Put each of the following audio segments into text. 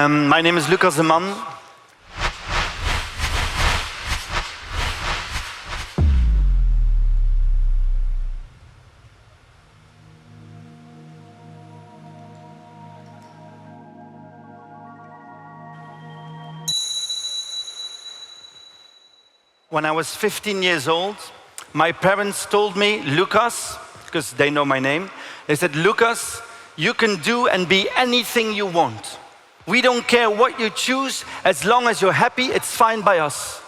My name is Lucas de Man. When I was 15 years old, my parents told me, Lucas, because they know my name, they said, Lucas, you can do and be anything you want. We don't care what you choose, as long as you're happy, it's fine by us.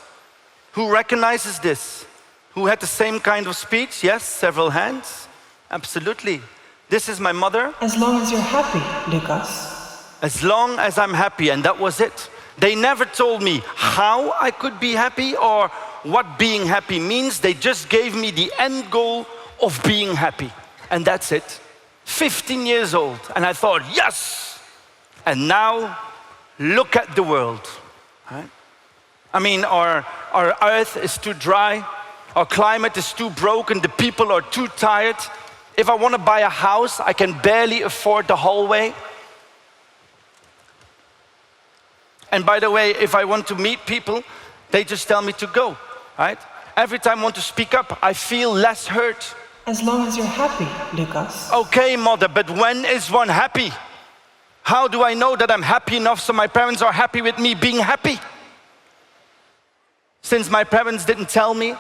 Who recognizes this? Who had the same kind of speech? Yes, several hands. Absolutely. This is my mother. As long as you're happy, Lucas. As long as I'm happy, and that was it. They never told me how I could be happy or what being happy means. They just gave me the end goal of being happy. And that's it. 15 years old. And I thought, yes! And now, look at the world. Right? I mean, our earth is too dry. Our climate is too broken. The people are too tired. If I want to buy a house, I can barely afford the hallway. And by the way, if I want to meet people, they just tell me to go, right? Every time I want to speak up, I feel less hurt. As long as you're happy, Lucas. Okay, mother, but when is one happy? How do I know that I'm happy enough so my parents are happy with me being happy? Since my parents didn't tell me,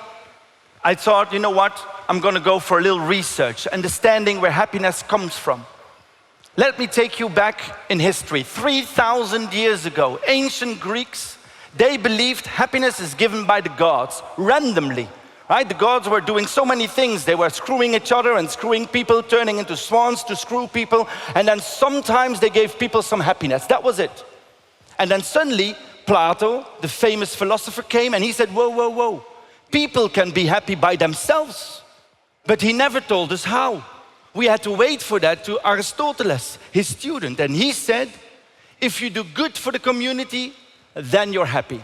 I thought, you know what? I'm going to go for a little research, understanding where happiness comes from. Let me take you back in history. 3,000 years ago, ancient Greeks, they believed happiness is given by the gods, randomly. Right? The gods were doing so many things. They were screwing each other and screwing people, turning into swans to screw people. And then sometimes they gave people some happiness. That was it. And then suddenly, Plato, the famous philosopher, came and he said, whoa, whoa, whoa. People can be happy by themselves. But he never told us how. We had to wait for that to Aristotle, his student. And he said, if you do good for the community, then you're happy.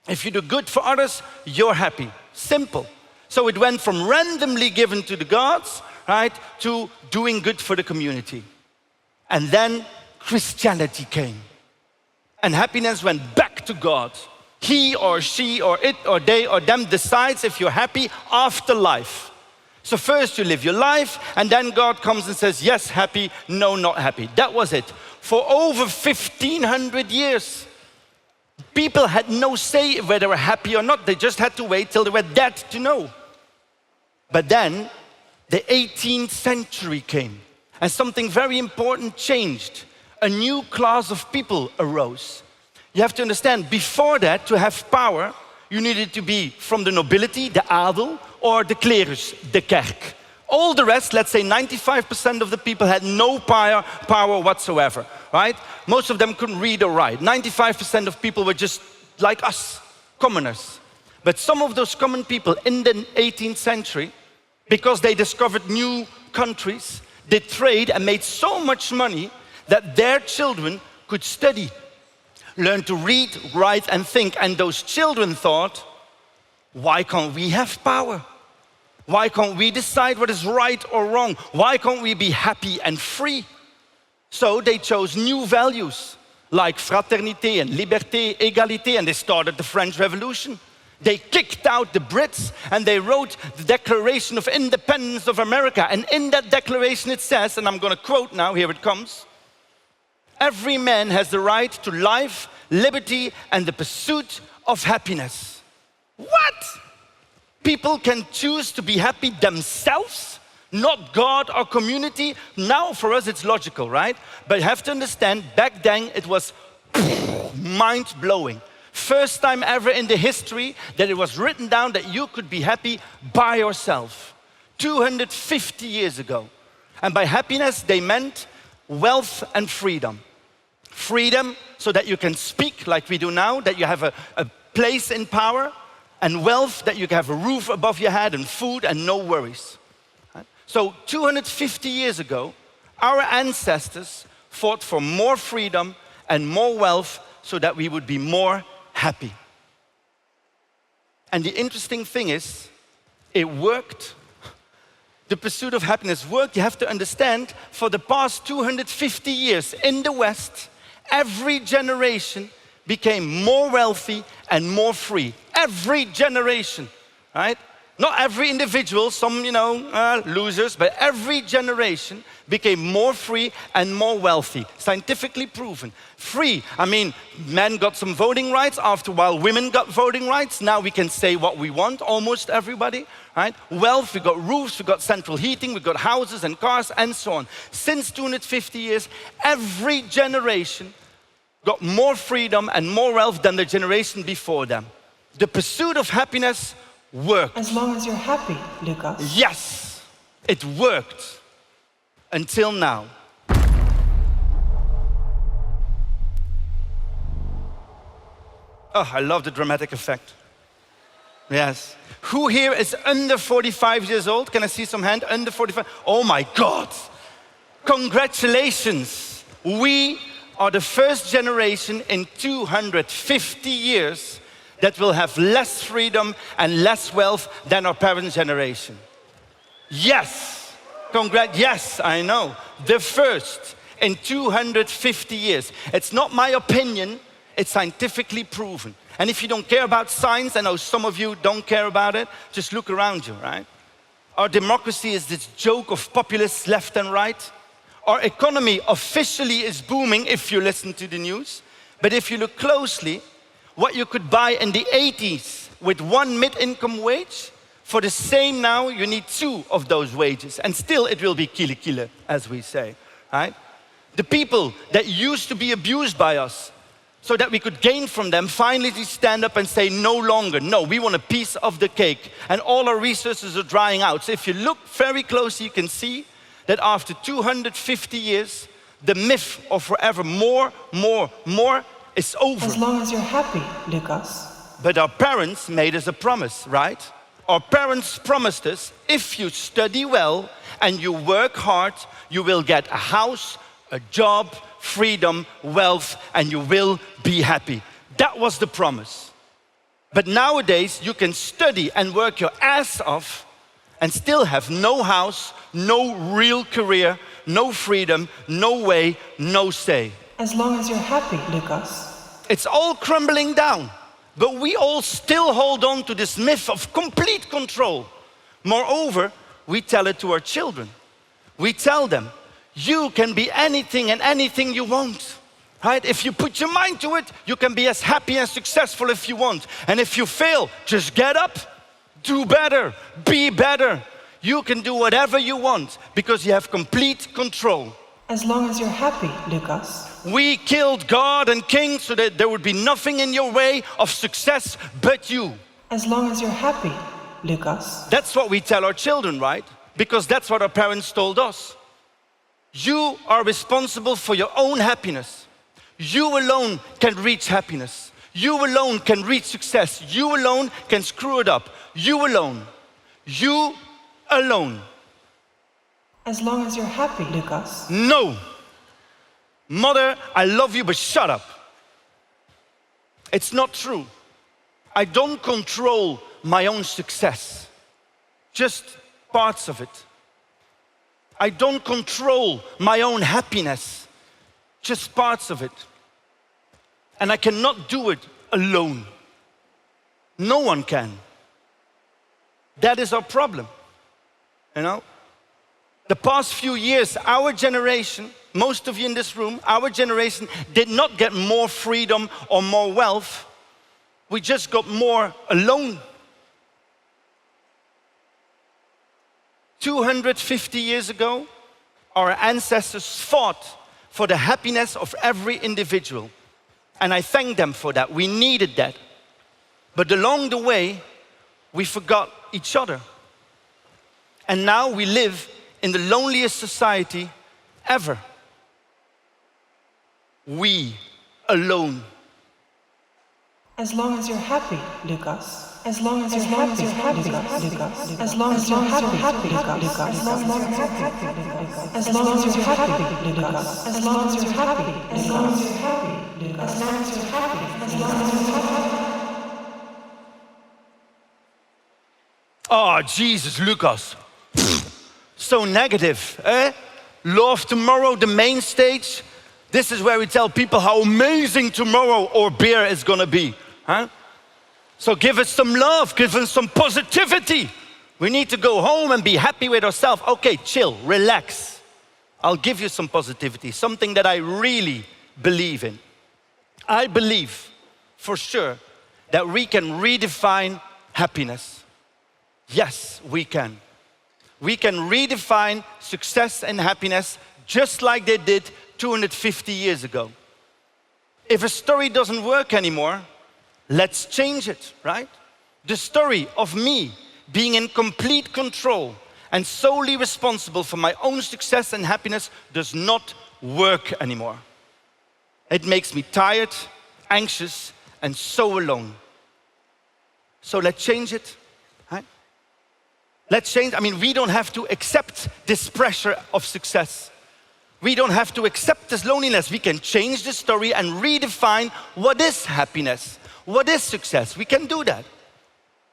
If you do good for others, you're happy. Simple. So it went from randomly given to the gods, right, to doing good for the community. And then Christianity came. And happiness went back to God. He or she or it or they or them decides if you're happy after life. So first you live your life, and then God comes and says, yes, happy, no, not happy. That was it. For over 1,500 years, people had no say whether they were happy or not. They just had to wait till they were dead to know. But then, the 18th century came, and something very important changed. A new class of people arose. You have to understand, before that, to have power, you needed to be from the nobility, the adel, or the clerus, the kerk. All the rest, let's say 95% of the people had no power whatsoever, right? Most of them couldn't read or write. 95% of people were just like us, commoners. But some of those common people in the 18th century, because they discovered new countries, they trade and made so much money that their children could study, learn to read, write, and think. And those children thought, why can't we have power? Why can't we decide what is right or wrong? Why can't we be happy and free? So they chose new values like fraternité and liberté, égalité, and they started the French Revolution. They kicked out the Brits and they wrote the Declaration of Independence of America. And in that declaration it says, and I'm going to quote now, here it comes, every man has the right to life, liberty, and the pursuit of happiness. What? People can choose to be happy themselves, not God or community. Now for us it's logical, right? But you have to understand, back then it was mind-blowing. First time ever in the history that it was written down that you could be happy by yourself. 250 years ago. And by happiness they meant wealth and freedom. Freedom so that you can speak like we do now, that you have a place in power, and wealth that you can have a roof above your head and food and no worries. So 250 years ago, our ancestors fought for more freedom and more wealth so that we would be more happy. And the interesting thing is, it worked. The pursuit of happiness worked. You have to understand, for the past 250 years in the West, Every generation became more wealthy and more free. Every generation, right? Not every individual, some, losers, but every generation became more free and more wealthy. Scientifically proven. Free, men got some voting rights. After a while, women got voting rights. Now we can say what we want, almost everybody, right? Wealth, we got roofs, we got central heating, we got houses and cars and so on. Since 250 years, every generation got more freedom and more wealth than the generation before them. The pursuit of happiness worked. As long as you're happy, Lucas. Yes, it worked until now. Oh, I love the dramatic effect. Yes. Who here is under 45 years old? Can I see some hand? Under 45? Oh my God. Congratulations. We are the first generation in 250 years that will have less freedom and less wealth than our parents' generation. Yes, yes, I know. The first in 250 years. It's not my opinion, it's scientifically proven. And if you don't care about science, I know some of you don't care about it, just look around you, right? Our democracy is this joke of populists left and right. Our economy officially is booming if you listen to the news. But if you look closely, what you could buy in the 80s with one mid-income wage, for the same now, you need 2 of those wages. And still it will be kile, as we say, right? The people that used to be abused by us, so that we could gain from them, finally stand up and say no longer. No, we want a piece of the cake. And all our resources are drying out. So if you look very closely, you can see that after 250 years, the myth of forever more is over. As long as you're happy, Lucas. But our parents made us a promise, right? Our parents promised us, if you study well and you work hard, you will get a house, a job, freedom, wealth, and you will be happy. That was the promise. But nowadays, you can study and work your ass off and still have no house, no real career, no freedom, no way, no say. As long as you're happy, Lucas. It's all crumbling down, but we all still hold on to this myth of complete control. Moreover, we tell it to our children. We tell them, you can be anything and anything you want, right? If you put your mind to it, you can be as happy and successful if you want. And if you fail, just get up, do better, be better. You can do whatever you want because you have complete control. As long as you're happy, Lucas. We killed God and King so that there would be nothing in your way of success but you. As long as you're happy, Lucas. That's what we tell our children, right? Because that's what our parents told us. You are responsible for your own happiness. You alone can reach happiness. You alone can reach success. You alone can screw it up. You alone. You alone. As long as you're happy, Lucas. No. Mother, I love you, but shut up. It's not true. I don't control my own success. Just parts of it. I don't control my own happiness. Just parts of it. And I cannot do it alone. No one can. That is our problem. You know? The past few years, our generation, most of you in this room, our generation did not get more freedom or more wealth. We just got more alone. 250 years ago, our ancestors fought for the happiness of every individual. And I thank them for that. We needed that. But along the way, we forgot each other. And now we live in the loneliest society ever. We alone. As long as you're happy, Lucas. As long as you're happy, Lucas. As long as you're happy, Lucas. As long as you're happy, as long as you're happy, Lucas. As long as you're happy, as long as you're happy, Lucas. As long as you're happy, as long as you're happy. Oh, Jesus, Lucas. So negative, eh? Law of Tomorrow, the main stage. This is where we tell people how amazing tomorrow or beer is gonna be. Huh? So give us some love, give us some positivity. We need to go home and be happy with ourselves. Okay, chill, relax. I'll give you some positivity, something that I really believe in. I believe for sure that we can redefine happiness. Yes, we can. We can redefine success and happiness just like they did 250 years ago. If a story doesn't work anymore, let's change it, right? The story of me being in complete control and solely responsible for my own success and happiness does not work anymore. It makes me tired, anxious, and so alone. So let's change it, right? Let's change. I mean, we don't have to accept this pressure of success. We don't have to accept this loneliness. We can change the story and redefine what is happiness, what is success. We can do that,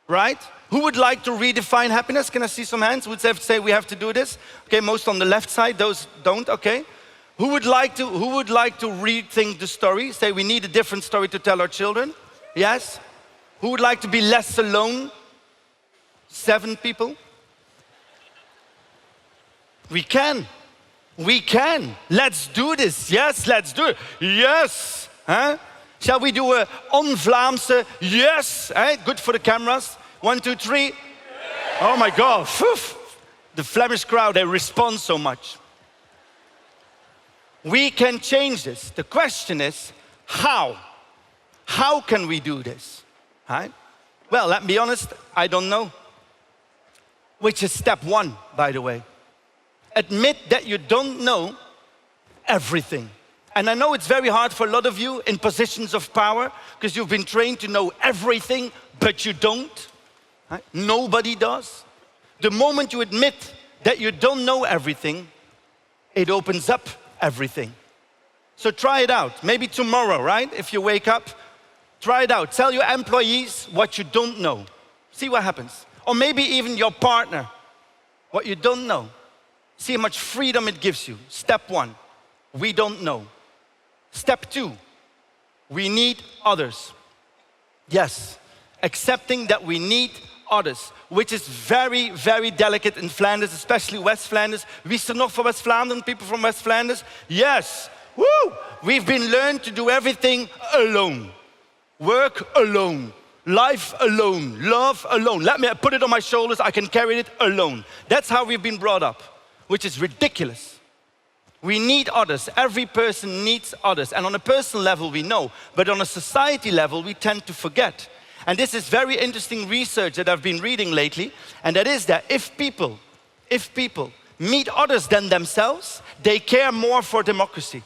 right? Who would like to redefine happiness? Can I see some hands? Would say we have to do this? Okay, most on the left side, those don't, okay. Who would like to rethink the story? Say we need a different story to tell our children? Yes? Who would like to be less alone? 7 people. We can. We can. Let's do this. Yes, let's do it. Yes. Huh? Shall we do a on Vlaamse yes? Good for the cameras. 1, 2, 3. Yes. Oh my God. Phew. The Flemish crowd, they respond so much. We can change this. The question is, how? How can we do this? Right? Well, let me be honest, I don't know. Which is step 1, by the way. Admit that you don't know everything. And I know it's very hard for a lot of you in positions of power because you've been trained to know everything, but you don't. Right? Nobody does. The moment you admit that you don't know everything, it opens up everything. So try it out. Maybe tomorrow, right? If you wake up, try it out. Tell your employees what you don't know. See what happens. Or maybe even your partner, what you don't know. See how much freedom it gives you. Step 1, we don't know. Step 2, we need others. Yes, accepting that we need others, which is very, very delicate in Flanders, especially West Flanders. Wie is er nog voor West Vlaanderen, people from West Flanders? Yes, woo! We've been learned to do everything alone. Work alone, life alone, love alone. Let me put it on my shoulders, I can carry it alone. That's how we've been brought up, which is ridiculous. We need others. Every person needs others. And on a personal level, we know. But on a society level, we tend to forget. And this is very interesting research that I've been reading lately. And that is that if people meet others than themselves, they care more for democracy.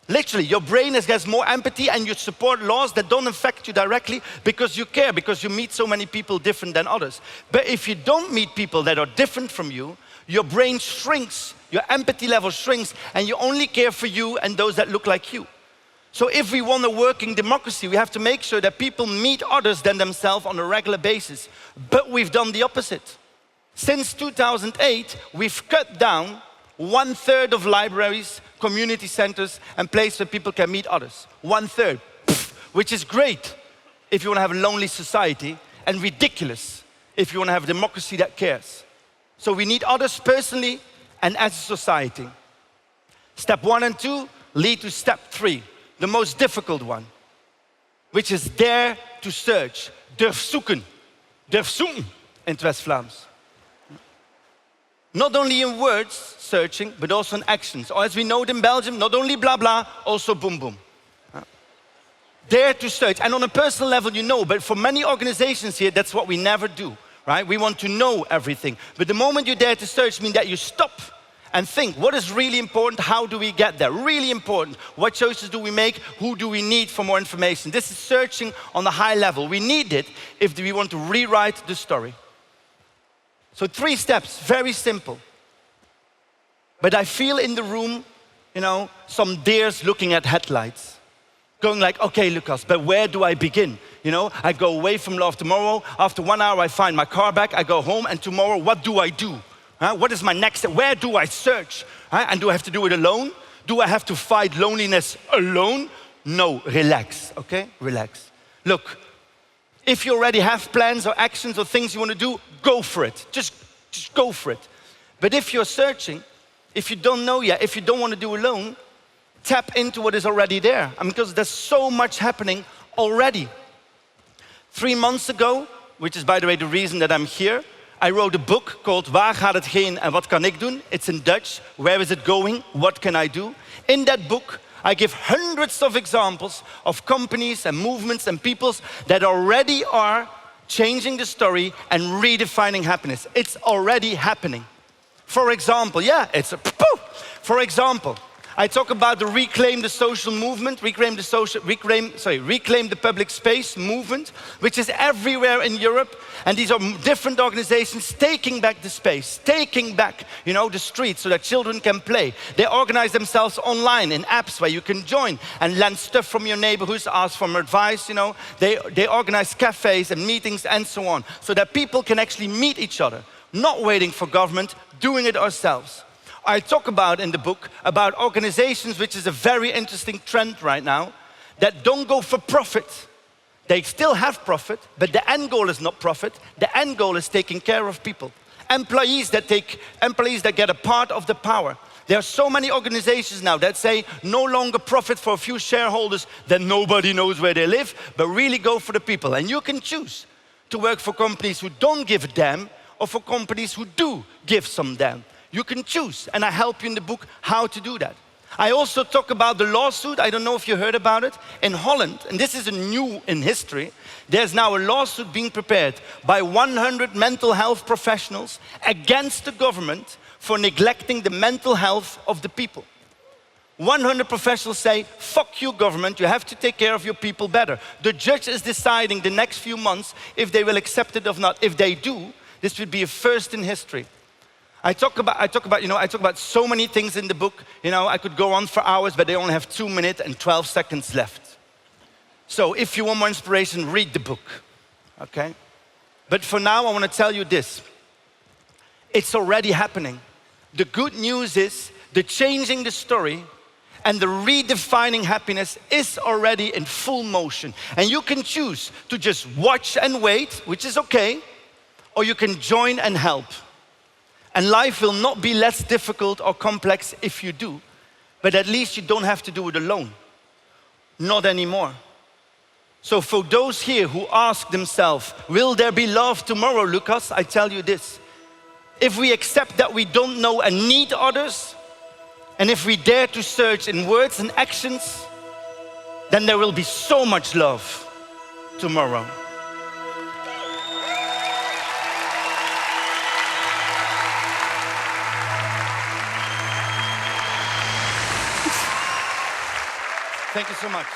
Literally, your brain has more empathy and you support laws that don't affect you directly because you care, because you meet so many people different than others. But if you don't meet people that are different from you, your brain shrinks, your empathy level shrinks, and you only care for you and those that look like you. So if we want a working democracy, we have to make sure that people meet others than themselves on a regular basis. But we've done the opposite. Since 2008, we've cut down 1/3 of libraries, community centers, and places where people can meet others. 1/3, which is great if you want to have a lonely society, and ridiculous if you want to have a democracy that cares. So we need others personally and as a society. Step 1 and 2 lead to step 3, the most difficult one, which is dare to search. Durf zoeken. Durf zoeken in het West-Vlaams. Not only in words, searching, but also in actions. Or as we know it in Belgium, not only blah blah, also boom boom. Dare to search. And on a personal level, you know, but for many organizations here, that's what we never do. Right? We want to know everything. But the moment you dare to search means that you stop and think, what is really important? How do we get there? Really important. What choices do we make? Who do we need for more information? This is searching on the high level. We need it if we want to rewrite the story. So 3 steps, very simple. But I feel in the room, some deers looking at headlights. Going like, okay, Lucas, but where do I begin? I go away from love tomorrow. After 1 hour, I find my car back. I go home, and tomorrow, what do I do? What is my next step? Where do I search? And do I have to do it alone? Do I have to fight loneliness alone? No, relax, okay? Relax. Look, if you already have plans or actions or things you want to do, go for it. Just go for it. But if you're searching, if you don't know yet, if you don't want to do alone, tap into what is already there. Because there's so much happening already. 3 months ago, which is by the way the reason that I'm here, I wrote a book called Waar gaat het heen en wat kan ik doen? It's in Dutch. Where is it going? What can I do? In that book, I give hundreds of examples of companies and movements and peoples that already are changing the story and redefining happiness. It's already happening. For example, for example, I talk about the Reclaim the Social movement, Reclaim the Public Space movement, which is everywhere in Europe. And these are different organizations taking back the space, taking back, the streets so that children can play. They organize themselves online in apps where you can join and lend stuff from your neighborhoods, ask for advice, They organize cafes and meetings and so on, so that people can actually meet each other, not waiting for government, doing it ourselves. I talk about in the book about organizations, which is a very interesting trend right now, that don't go for profit. They still have profit, but the end goal is not profit. The end goal is taking care of people. Employees that get a part of the power. There are so many organizations now that say no longer profit for a few shareholders that nobody knows where they live, but really go for the people. And you can choose to work for companies who don't give a damn or for companies who do give some damn. You can choose, and I help you in the book how to do that. I also talk about the lawsuit. I don't know if you heard about it. In Holland, and this is new in history, there's now a lawsuit being prepared by 100 mental health professionals against the government for neglecting the mental health of the people. 100 professionals say, fuck you government, you have to take care of your people better. The judge is deciding the next few months if they will accept it or not. If they do, this would be a first in history. I talk about so many things in the book. I could go on for hours, but they only have 2 minutes and 12 seconds left. So if you want more inspiration, read the book, okay? But for now, I want to tell you this. It's already happening. The good news is the changing the story and the redefining happiness is already in full motion. And you can choose to just watch and wait, which is okay, or you can join and help. And life will not be less difficult or complex if you do, but at least you don't have to do it alone. Not anymore. So for those here who ask themselves, will there be love tomorrow, Lucas? I tell you this. If we accept that we don't know and need others, and if we dare to search in words and actions, then there will be so much love tomorrow. Thank you so much.